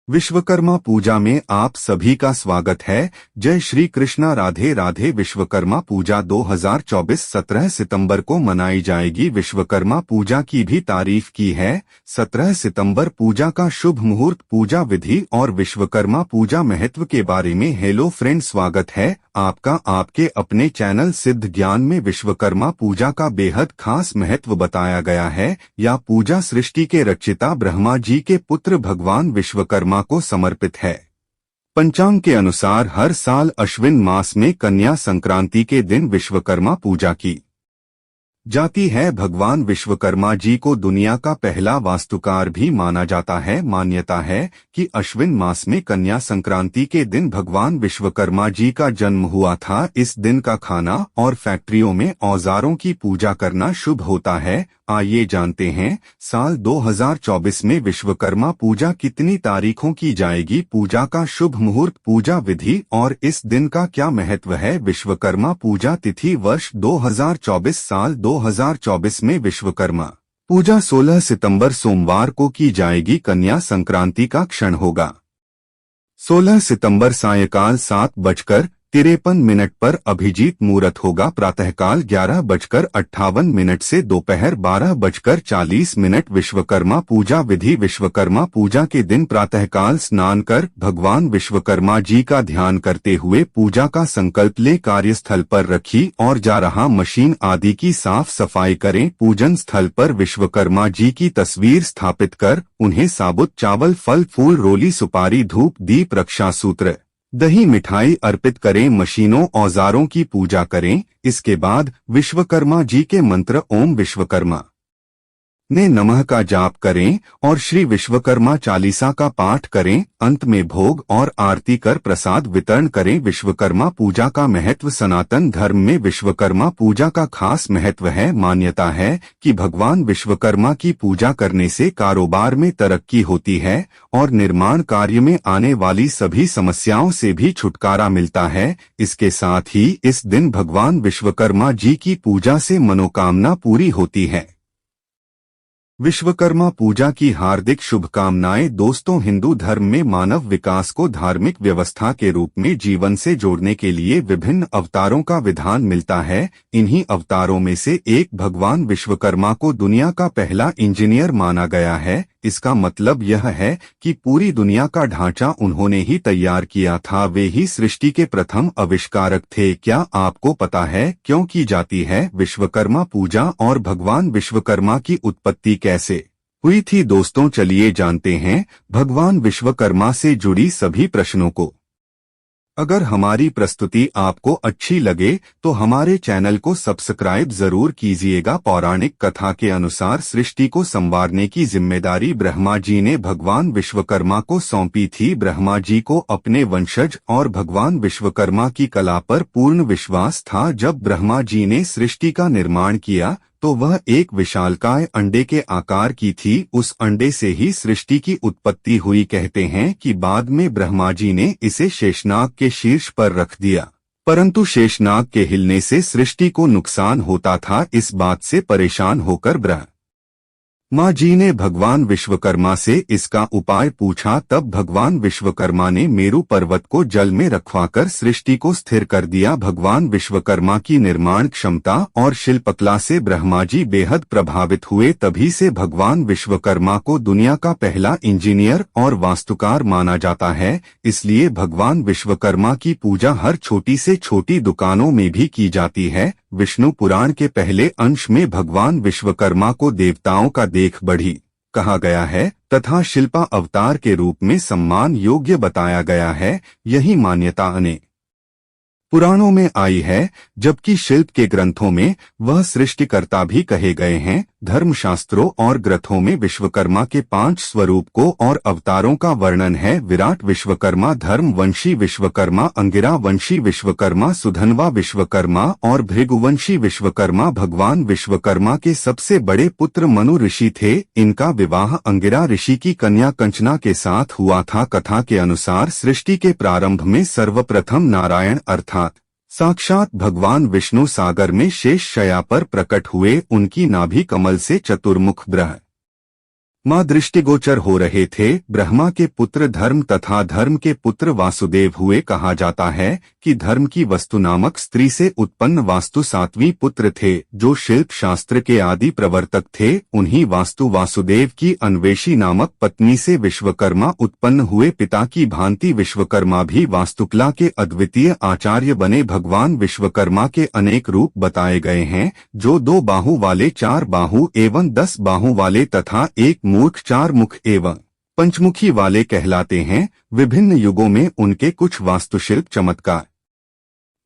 विश्वकर्मा पूजा में आप सभी का स्वागत है। जय श्री कृष्णा, राधे राधे। विश्वकर्मा पूजा 2024 17 सितंबर को मनाई जाएगी। विश्वकर्मा पूजा की भी तारीफ की है। 17 सितंबर पूजा का शुभ मुहूर्त, पूजा विधि और विश्वकर्मा पूजा महत्व के बारे में। हेलो फ्रेंड, स्वागत है आपका आपके अपने चैनल सिद्ध ज्ञान में। विश्वकर्मा पूजा का बेहद खास महत्व बताया गया है। यह पूजा सृष्टि के रचयिता ब्रह्मा जी के पुत्र भगवान विश्वकर्मा को समर्पित है। पंचांग के अनुसार हर साल अश्विन मास में कन्या संक्रांति के दिन विश्वकर्मा पूजा की जाती है। भगवान विश्वकर्मा जी को दुनिया का पहला वास्तुकार भी माना जाता है। मान्यता है कि अश्विन मास में कन्या संक्रांति के दिन भगवान विश्वकर्मा जी का जन्म हुआ था। इस दिन का खाना और फैक्ट्रियों में औजारों की पूजा करना शुभ होता है। आइए जानते हैं साल 2024 में विश्वकर्मा पूजा कितनी तारीखों की जाएगी। पूजा का शुभ मुहूर्त, पूजा विधि और इस दिन का क्या महत्व है। विश्वकर्मा पूजा तिथि वर्ष 2024 साल 2024 में विश्वकर्मा पूजा 16 सितंबर सोमवार को की जाएगी। कन्या संक्रांति का क्षण होगा 16 सितंबर सायंकाल 7:53 पर अभिजीत मुहूर्त होगा। प्रातःकाल 11:58 से दोपहर 12:40। विश्वकर्मा पूजा विधि। विश्वकर्मा पूजा के दिन प्रातःकाल स्नान कर भगवान विश्वकर्मा जी का ध्यान करते हुए पूजा का संकल्प ले कार्यस्थल पर रखी और जा रहा मशीन आदि की साफ सफाई करें। पूजन स्थल पर विश्वकर्मा जी की तस्वीर स्थापित कर उन्हें साबुत चावल, फल फूल, रोली, सुपारी, धूप, दीप, रक्षा सूत्र, दही, मिठाई अर्पित करें। मशीनों औजारों की पूजा करें। इसके बाद विश्वकर्मा जी के मंत्र ओम विश्वकर्मा ने नमः का जाप करें और श्री विश्वकर्मा चालीसा का पाठ करें। अंत में भोग और आरती कर प्रसाद वितरण करें। विश्वकर्मा पूजा का महत्व। सनातन धर्म में विश्वकर्मा पूजा का खास महत्व है। मान्यता है कि भगवान विश्वकर्मा की पूजा करने से कारोबार में तरक्की होती है और निर्माण कार्य में आने वाली सभी समस्याओं से भी छुटकारा मिलता है। इसके साथ ही इस दिन भगवान विश्वकर्मा जी की पूजा से मनोकामना पूरी होती है। विश्वकर्मा पूजा की हार्दिक शुभकामनाएं। दोस्तों, हिंदू धर्म में मानव विकास को धार्मिक व्यवस्था के रूप में जीवन से जोड़ने के लिए विभिन्न अवतारों का विधान मिलता है। इन्हीं अवतारों में से एक भगवान विश्वकर्मा को दुनिया का पहला इंजीनियर माना गया है। इसका मतलब यह है कि पूरी दुनिया का ढांचा उन्होंने ही तैयार किया था। वे ही सृष्टि के प्रथम आविष्कारक थे। क्या आपको पता है क्यों की जाती है विश्वकर्मा पूजा और भगवान विश्वकर्मा की उत्पत्ति कैसे हुई थी? दोस्तों, चलिए जानते हैं भगवान विश्वकर्मा से जुड़ी सभी प्रश्नों को। अगर हमारी प्रस्तुति आपको अच्छी लगे तो हमारे चैनल को सब्सक्राइब जरूर कीजिएगा। पौराणिक कथा के अनुसार सृष्टि को संवारने की जिम्मेदारी ब्रह्मा जी ने भगवान विश्वकर्मा को सौंपी थी। ब्रह्मा जी को अपने वंशज और भगवान विश्वकर्मा की कला पर पूर्ण विश्वास था। जब ब्रह्मा जी ने सृष्टि का निर्माण किया तो वह एक विशालकाय अंडे के आकार की थी। उस अंडे से ही सृष्टि की उत्पत्ति हुई। कहते हैं कि बाद में ब्रह्मा जी ने इसे शेषनाग के शीर्ष पर रख दिया, परंतु शेषनाग के हिलने से सृष्टि को नुकसान होता था। इस बात से परेशान होकर ब्रह्मा जी ने भगवान विश्वकर्मा से इसका उपाय पूछा। तब भगवान विश्वकर्मा ने मेरु पर्वत को जल में रखवाकर सृष्टि को स्थिर कर दिया। भगवान विश्वकर्मा की निर्माण क्षमता और शिल्पकला से ब्रह्मा जी बेहद प्रभावित हुए। तभी से भगवान विश्वकर्मा को दुनिया का पहला इंजीनियर और वास्तुकार माना जाता है। इसलिए भगवान विश्वकर्मा की पूजा हर छोटी से छोटी दुकानों में भी की जाती है। विष्णु पुराण के पहले अंश में भगवान विश्वकर्मा को देवताओं का देख बढ़ी कहा गया है तथा शिल्पा अवतार के रूप में सम्मान योग्य बताया गया है। यही मान्यता अनेक पुराणों में आई है, जबकि शिल्प के ग्रंथों में वह सृष्टिकर्ता भी कहे गए हैं। धर्मशास्त्रों और ग्रंथों में विश्वकर्मा के 5 स्वरूप को और अवतारों का वर्णन है। विराट विश्वकर्मा, धर्मवंशी विश्वकर्मा, अंगिरा वंशी विश्वकर्मा, सुधन्वा विश्वकर्मा और भृगुवंशी विश्वकर्मा। भगवान विश्वकर्मा के सबसे बड़े पुत्र मनु ऋषि थे। इनका विवाह अंगिरा ऋषि की कन्या कंचना के साथ हुआ था। कथा के अनुसार सृष्टि के प्रारंभ में सर्वप्रथम नारायण अर्थात साक्षात भगवान विष्णु सागर में शेष शया पर प्रकट हुए। उनकी नाभि कमल से चतुर्मुख ब्रह्मा माँ दृष्टिगोचर हो रहे थे। ब्रह्मा के पुत्र धर्म तथा धर्म के पुत्र वासुदेव हुए। कहा जाता है कि धर्म की वस्तु नामक स्त्री से उत्पन्न वास्तु सातवीं पुत्र थे, जो शिल्प शास्त्र के आदि प्रवर्तक थे। उन्हीं वास्तु वासुदेव की अन्वेषी नामक पत्नी से विश्वकर्मा उत्पन्न हुए। पिता की भांति विश्वकर्मा भी वास्तुकला के अद्वितीय आचार्य बने। भगवान विश्वकर्मा के अनेक रूप बताए गए हैं, जो 2 बाहु वाले, 4 बाहु एवं 10 बाहु वाले तथा 1 मूर्ख, 4 मुख एवं पंचमुखी वाले कहलाते हैं। विभिन्न युगों में उनके कुछ वास्तुशिल्प चमत्कार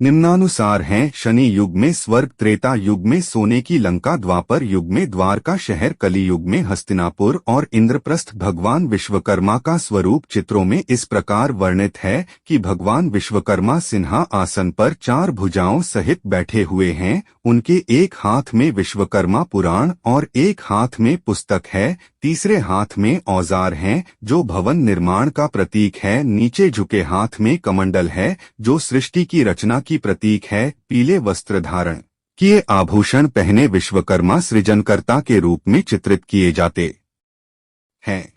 निम्नानुसार हैं। शनि युग में स्वर्ग, त्रेता युग में सोने की लंका, द्वापर युग में द्वारका शहर, कली युग में हस्तिनापुर और इंद्रप्रस्थ। भगवान विश्वकर्मा का स्वरूप चित्रों में इस प्रकार वर्णित है कि भगवान विश्वकर्मा सिंहा आसन पर 4 भुजाओं सहित बैठे हुए हैं। उनके एक हाथ में विश्वकर्मा पुराण और एक हाथ में पुस्तक है। तीसरे हाथ में औजार हैं, जो भवन निर्माण का प्रतीक है। नीचे झुके हाथ में कमंडल है, जो सृष्टि की रचना की प्रतीक है। पीले वस्त्र धारण किए आभूषण पहने विश्वकर्मा सृजनकर्ता के रूप में चित्रित किए जाते हैं।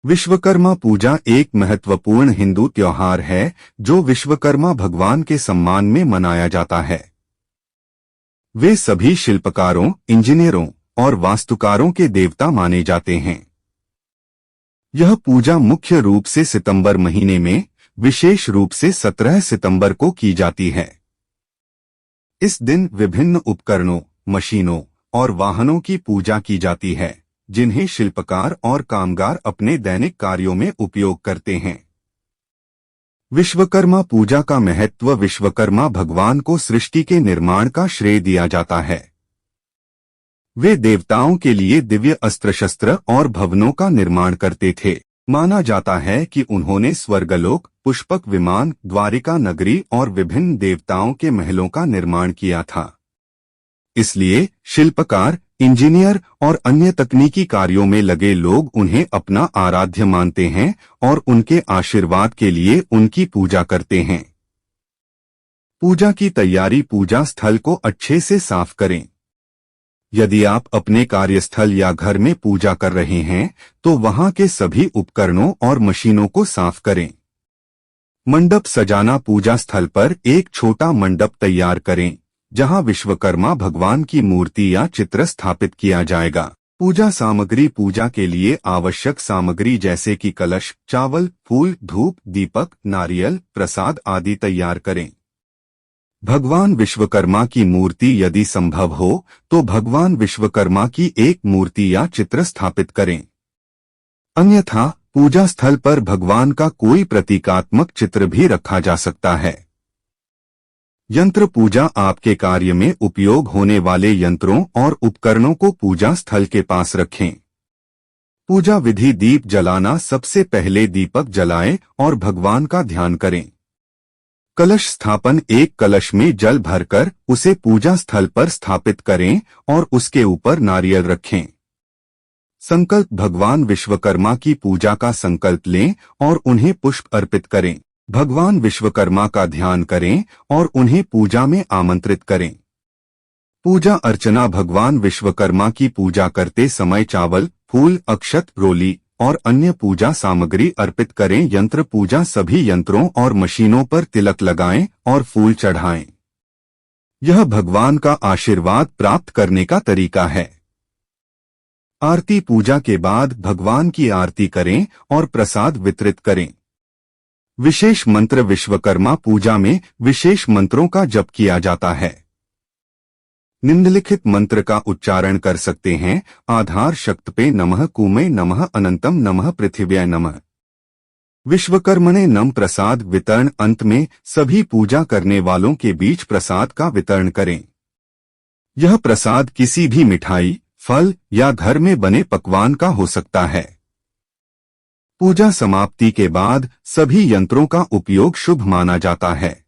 विश्वकर्मा पूजा एक महत्वपूर्ण हिंदू त्योहार है, जो विश्वकर्मा भगवान के सम्मान में मनाया जाता है। वे सभी शिल्पकारों, इंजीनियरों और वास्तुकारों के देवता माने जाते हैं। यह पूजा मुख्य रूप से सितंबर महीने में, विशेष रूप से 17 सितंबर को की जाती है। इस दिन विभिन्न उपकरणों, मशीनों और वाहनों की पूजा की जाती है, जिन्हें शिल्पकार और कामगार अपने दैनिक कार्यों में उपयोग करते हैं। विश्वकर्मा पूजा का महत्व। विश्वकर्मा भगवान को सृष्टि के निर्माण का श्रेय दिया जाता है। वे देवताओं के लिए दिव्य अस्त्र शस्त्र और भवनों का निर्माण करते थे। माना जाता है कि उन्होंने स्वर्गलोक, पुष्पक विमान, द्वारिका नगरी और विभिन्न देवताओं के महलों का निर्माण किया था। इसलिए शिल्पकार, इंजीनियर और अन्य तकनीकी कार्यों में लगे लोग उन्हें अपना आराध्य मानते हैं और उनके आशीर्वाद के लिए उनकी पूजा करते हैं। पूजा की तैयारी। पूजा स्थल को अच्छे से साफ करें। यदि आप अपने कार्यस्थल या घर में पूजा कर रहे हैं, तो वहां के सभी उपकरणों और मशीनों को साफ करें। मंडप सजाना। पूजा स्थल पर एक छोटा मंडप तैयार करें, जहां विश्वकर्मा भगवान की मूर्ति या चित्र स्थापित किया जाएगा। पूजा सामग्री। पूजा के लिए आवश्यक सामग्री जैसे कि कलश, चावल, फूल, धूप, दीपक, नारियल, प्रसाद आदि तैयार करें। भगवान विश्वकर्मा की मूर्ति। यदि संभव हो तो भगवान विश्वकर्मा की एक मूर्ति या चित्र स्थापित करें। अन्यथा पूजा स्थल पर भगवान का कोई प्रतीकात्मक चित्र भी रखा जा सकता है। यंत्र पूजा। आपके कार्य में उपयोग होने वाले यंत्रों और उपकरणों को पूजा स्थल के पास रखें। पूजा विधि। दीप जलाना। सबसे पहले दीपक जलाएं और भगवान का ध्यान करें। कलश स्थापन। एक कलश में जल भरकर उसे पूजा स्थल पर स्थापित करें और उसके ऊपर नारियल रखें। संकल्प। भगवान विश्वकर्मा की पूजा का संकल्प लें और उन्हें पुष्प अर्पित करें। भगवान विश्वकर्मा का ध्यान करें और उन्हें पूजा में आमंत्रित करें। पूजा अर्चना। भगवान विश्वकर्मा की पूजा करते समय चावल, फूल, अक्षत, रोली और अन्य पूजा सामग्री अर्पित करें। यंत्र पूजा। सभी यंत्रों और मशीनों पर तिलक लगाएं और फूल चढ़ाएं। यह भगवान का आशीर्वाद प्राप्त करने का तरीका है। आरती। पूजा के बाद भगवान की आरती करें और प्रसाद वितरित करें। विशेष मंत्र। विश्वकर्मा पूजा में विशेष मंत्रों का जप किया जाता है। निम्नलिखित मंत्र का उच्चारण कर सकते हैं। आधार शक्तपे नमः, कूमे नमः, अनंतम नमः, पृथिव्याय नमः। विश्वकर्मणे नम। प्रसाद वितरण। अंत में सभी पूजा करने वालों के बीच प्रसाद का वितरण करें। यह प्रसाद किसी भी मिठाई, फल या घर में बने पकवान का हो सकता है। पूजा समाप्ति के बाद सभी यंत्रों का उपयोग शुभ माना जाता है।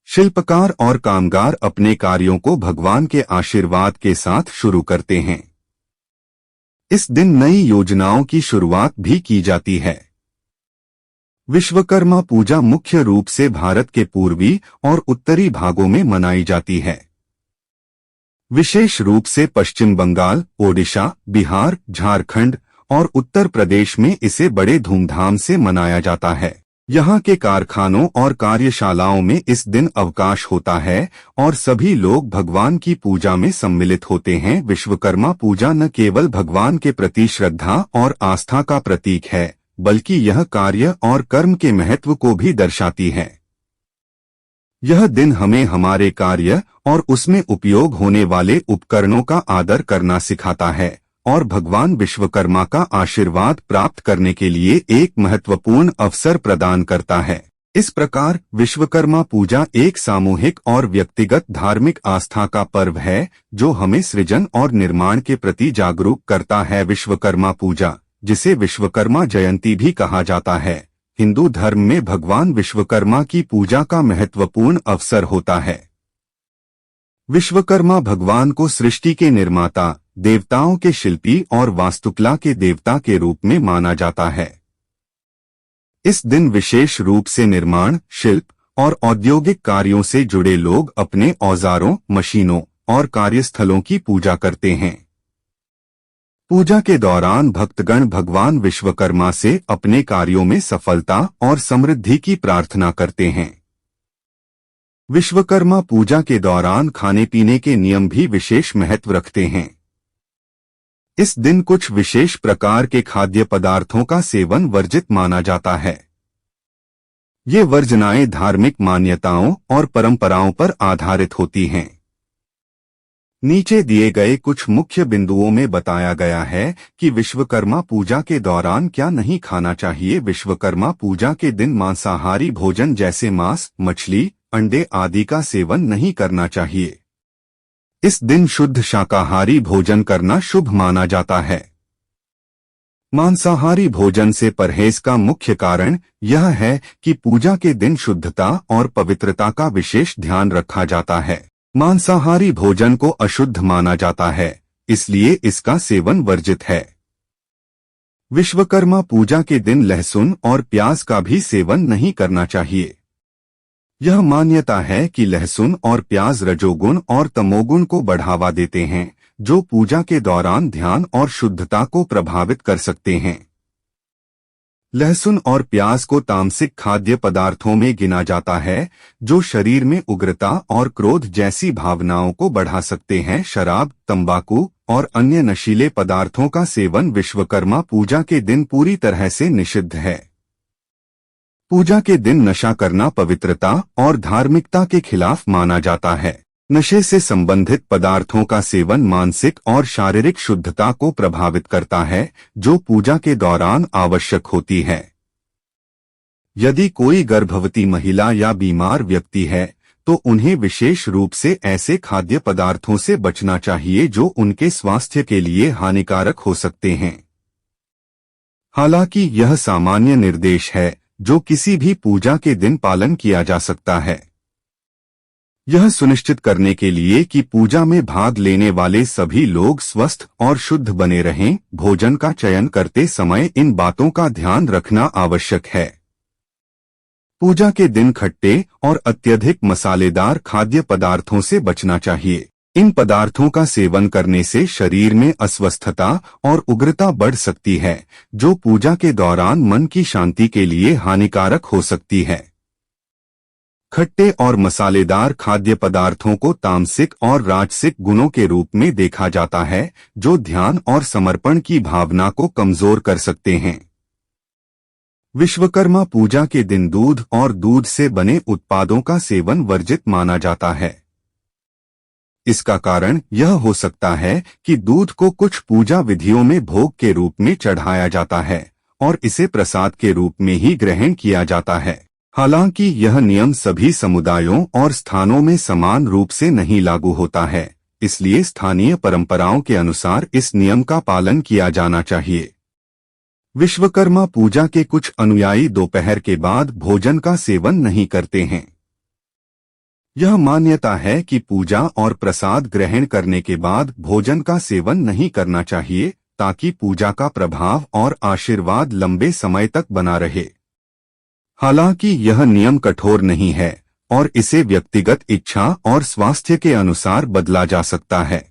शिल्पकार और कामगार अपने कार्यों को भगवान के आशीर्वाद के साथ शुरू करते हैं। इस दिन नई योजनाओं की शुरुआत भी की जाती है। विश्वकर्मा पूजा मुख्य रूप से भारत के पूर्वी और उत्तरी भागों में मनाई जाती है। विशेष रूप से पश्चिम बंगाल, ओडिशा, बिहार, झारखंड और उत्तर प्रदेश में इसे बड़े धूमधाम से मनाया जाता है। यहाँ के कारखानों और कार्यशालाओं में इस दिन अवकाश होता है और सभी लोग भगवान की पूजा में सम्मिलित होते हैं। विश्वकर्मा पूजा न केवल भगवान के प्रति श्रद्धा और आस्था का प्रतीक है, बल्कि यह कार्य और कर्म के महत्व को भी दर्शाती है। यह दिन हमें हमारे कार्य और उसमें उपयोग होने वाले उपकरणों का आदर करना सिखाता है और भगवान विश्वकर्मा का आशीर्वाद प्राप्त करने के लिए एक महत्वपूर्ण अवसर प्रदान करता है। इस प्रकार विश्वकर्मा पूजा एक सामूहिक और व्यक्तिगत धार्मिक आस्था का पर्व है जो हमें सृजन और निर्माण के प्रति जागरूक करता है। विश्वकर्मा पूजा, जिसे विश्वकर्मा जयंती भी कहा जाता है, हिंदू धर्म में भगवान विश्वकर्मा की पूजा का महत्वपूर्ण अवसर होता है। विश्वकर्मा भगवान को सृष्टि के निर्माता, देवताओं के शिल्पी और वास्तुकला के देवता के रूप में माना जाता है। इस दिन विशेष रूप से निर्माण, शिल्प और औद्योगिक कार्यों से जुड़े लोग अपने औजारों, मशीनों और कार्यस्थलों की पूजा करते हैं। पूजा के दौरान भक्तगण भगवान विश्वकर्मा से अपने कार्यों में सफलता और समृद्धि की प्रार्थना करते हैं। विश्वकर्मा पूजा के दौरान खाने पीने के नियम भी विशेष महत्व रखते हैं। इस दिन कुछ विशेष प्रकार के खाद्य पदार्थों का सेवन वर्जित माना जाता है। ये वर्जनाएं धार्मिक मान्यताओं और परंपराओं पर आधारित होती हैं। नीचे दिए गए कुछ मुख्य बिंदुओं में बताया गया है कि विश्वकर्मा पूजा के दौरान क्या नहीं खाना चाहिए। विश्वकर्मा पूजा के दिन मांसाहारी भोजन जैसे मांस, मछली, अंडे आदि का सेवन नहीं करना चाहिए। इस दिन शुद्ध शाकाहारी भोजन करना शुभ माना जाता है। मांसाहारी भोजन से परहेज का मुख्य कारण यह है कि पूजा के दिन शुद्धता और पवित्रता का विशेष ध्यान रखा जाता है। मांसाहारी भोजन को अशुद्ध माना जाता है, इसलिए इसका सेवन वर्जित है। विश्वकर्मा पूजा के दिन लहसुन और प्याज का भी सेवन नहीं करना चाहिए। यह मान्यता है कि लहसुन और प्याज रजोगुण और तमोगुण को बढ़ावा देते हैं, जो पूजा के दौरान ध्यान और शुद्धता को प्रभावित कर सकते हैं। लहसुन और प्याज को तामसिक खाद्य पदार्थों में गिना जाता है, जो शरीर में उग्रता और क्रोध जैसी भावनाओं को बढ़ा सकते हैं। शराब, तंबाकू और अन्य नशीले पदार्थों का सेवन विश्वकर्मा पूजा के दिन पूरी तरह से निषिद्ध है। पूजा के दिन नशा करना पवित्रता और धार्मिकता के खिलाफ माना जाता है। नशे से संबंधित पदार्थों का सेवन मानसिक और शारीरिक शुद्धता को प्रभावित करता है, जो पूजा के दौरान आवश्यक होती है। यदि कोई गर्भवती महिला या बीमार व्यक्ति है, तो उन्हें विशेष रूप से ऐसे खाद्य पदार्थों से बचना चाहिए जो उनके स्वास्थ्य के लिए हानिकारक हो सकते हैं। हालांकि यह सामान्य निर्देश है जो किसी भी पूजा के दिन पालन किया जा सकता है। यह सुनिश्चित करने के लिए कि पूजा में भाग लेने वाले सभी लोग स्वस्थ और शुद्ध बने रहें, भोजन का चयन करते समय इन बातों का ध्यान रखना आवश्यक है। पूजा के दिन खट्टे और अत्यधिक मसालेदार खाद्य पदार्थों से बचना चाहिए। इन पदार्थों का सेवन करने से शरीर में अस्वस्थता और उग्रता बढ़ सकती है, जो पूजा के दौरान मन की शांति के लिए हानिकारक हो सकती है। खट्टे और मसालेदार खाद्य पदार्थों को तामसिक और राजसिक गुणों के रूप में देखा जाता है, जो ध्यान और समर्पण की भावना को कमजोर कर सकते हैं। विश्वकर्मा पूजा के दिन दूध और दूध से बने उत्पादों का सेवन वर्जित माना जाता है। इसका कारण यह हो सकता है कि दूध को कुछ पूजा विधियों में भोग के रूप में चढ़ाया जाता है और इसे प्रसाद के रूप में ही ग्रहण किया जाता है। हालांकि यह नियम सभी समुदायों और स्थानों में समान रूप से नहीं लागू होता है, इसलिए स्थानीय परंपराओं के अनुसार इस नियम का पालन किया जाना चाहिए। विश्वकर्मा पूजा के कुछ अनुयायी दोपहर के बाद भोजन का सेवन नहीं करते हैं। यह मान्यता है कि पूजा और प्रसाद ग्रहण करने के बाद भोजन का सेवन नहीं करना चाहिए, ताकि पूजा का प्रभाव और आशीर्वाद लंबे समय तक बना रहे। हालांकि यह नियम कठोर नहीं है और इसे व्यक्तिगत इच्छा और स्वास्थ्य के अनुसार बदला जा सकता है।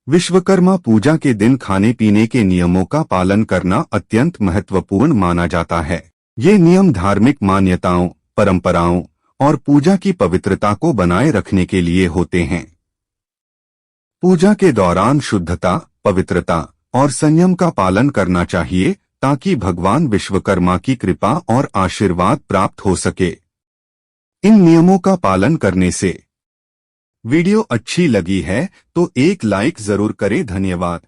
विश्वकर्मा पूजा के दिन खाने पीने के नियमों का पालन करना अत्यंत महत्वपूर्ण माना जाता है। ये नियम धार्मिक मान्यताओं, परंपराओं और पूजा की पवित्रता को बनाए रखने के लिए होते हैं। पूजा के दौरान शुद्धता, पवित्रता और संयम का पालन करना चाहिए ताकि भगवान विश्वकर्मा की कृपा और आशीर्वाद प्राप्त हो सके। इन नियमों का पालन करने से वीडियो अच्छी लगी है तो एक लाइक जरूर करें। धन्यवाद।